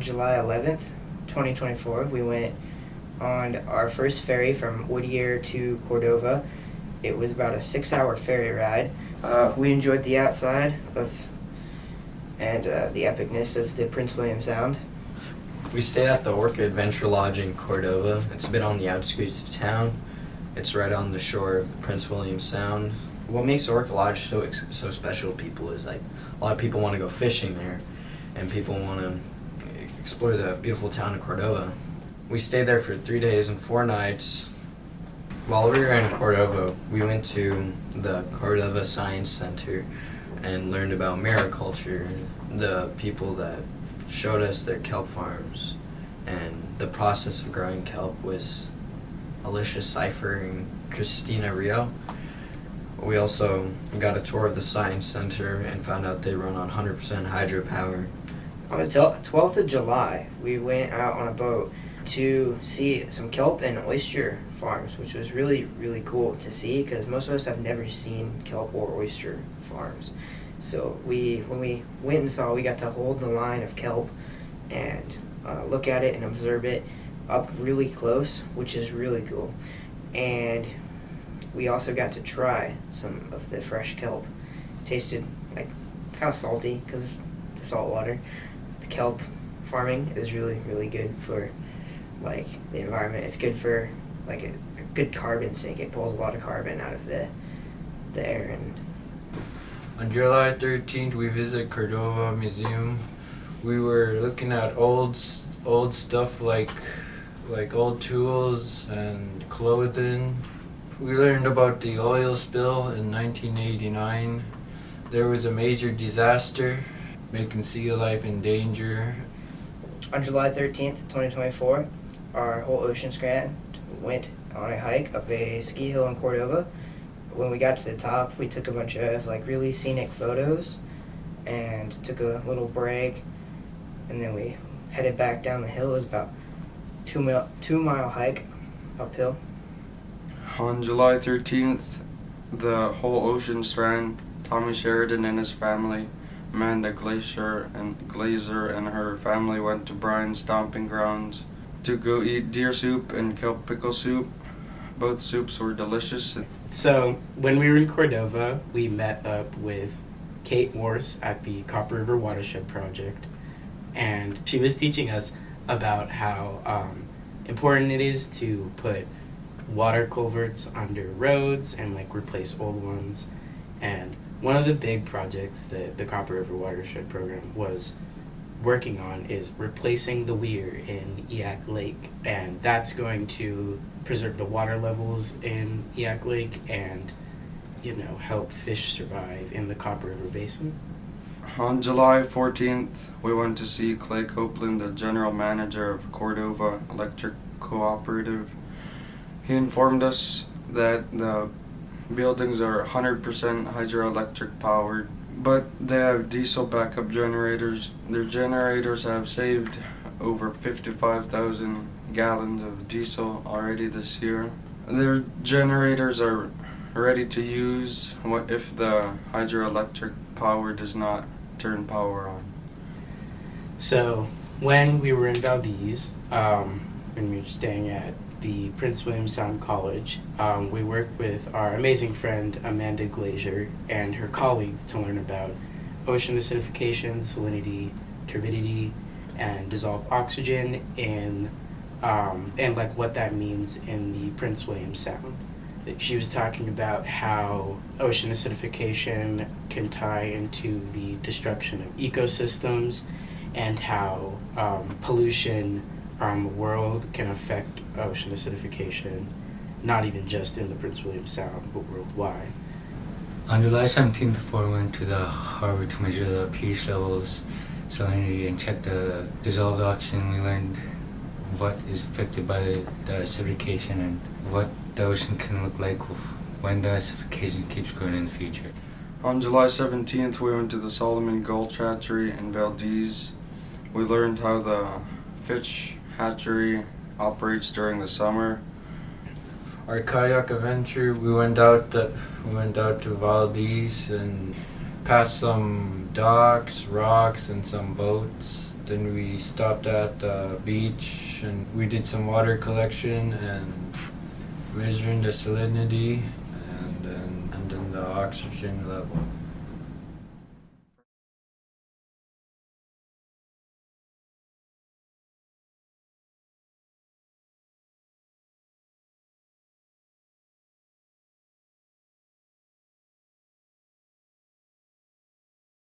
July 11th, 2024, we went on our first ferry from Whittier to Cordova. It was about a 6-hour ferry ride. We enjoyed the outside and the epicness of the Prince William Sound. We stayed at the Orca Adventure Lodge in Cordova. It's a bit on the outskirts of town. It's right on the shore of the Prince William Sound. What makes Orca Lodge so special to people is like a lot of people want to go fishing there, and people want to explore the beautiful town of Cordova. We stayed there for 3 days and 4 nights. While we were in Cordova, we went to the Cordova Science Center and learned about mariculture. The people that showed us their kelp farms and the process of growing kelp was Alicia Cipher and Christina Rio. We also got a tour of the Science Center and found out they run on 100% hydropower. On the 12th of July, we went out on a boat to see some kelp and oyster farms, which was really, really cool to see because most of us have never seen kelp or oyster farms. So when we went and saw, we got to hold the line of kelp and look at it and observe it up really close, which is really cool. And we also got to try some of the fresh kelp. It tasted like kind of salty because of the salt water. The kelp farming is really, really good for like the environment. It's good for like a good carbon sink. It pulls a lot of carbon out of the air. And on July 13th, we visited Cordova Museum. We were looking at old stuff like old tools and clothing. We learned about the oil spill in 1989. There was a major disaster, making sea life in danger. On July 13th, 2024, our whole Ocean Strand went on a hike up a ski hill in Cordova. When we got to the top, we took a bunch of like really scenic photos and took a little break, and then we headed back down the hill. It was about 2-mile hike uphill. On July 13th, the whole Ocean Strand, Tommy Sheridan and his family, Amanda Glazer and her family went to Brian's stomping grounds to go eat deer soup and kelp pickle soup. Both soups were delicious. So when we were in Cordova, we met up with Kate Morse at the Copper River Watershed Project, and she was teaching us about how important it is to put water culverts under roads and like replace old ones. And one of the big projects that the Copper River Watershed Program was working on is replacing the weir in Eyak Lake, and that's going to preserve the water levels in Eyak Lake and help fish survive in the Copper River Basin. On July 14th, we went to see Clay Copeland, the general manager of Cordova Electric Cooperative. He informed us that the buildings are 100% hydroelectric powered, but they have diesel backup generators. Their generators have saved over 55,000 gallons of diesel already this year. Their generators are ready to use if the hydroelectric power does not turn power on. So when we were in Valdez, when we were staying at the Prince William Sound College, we worked with our amazing friend Amanda Glazer and her colleagues to learn about ocean acidification, salinity, turbidity, and dissolved oxygen in and like what that means in the Prince William Sound. She was talking about how ocean acidification can tie into the destruction of ecosystems and how pollution around the world can affect ocean acidification, not even just in the Prince William Sound, but worldwide. On July 17th, we went to the harbor to measure the pH levels, salinity, and check the dissolved oxygen. We learned what is affected by the acidification and what the ocean can look like when the acidification keeps growing in the future. On July 17th, we went to the Solomon Gulch Hatchery in Valdez. We learned how the fish hatchery operates during the summer. Our kayak adventure, we went out to Valdez and passed some docks, rocks, and some boats. Then we stopped at the beach and we did some water collection and measuring the salinity and then the oxygen level.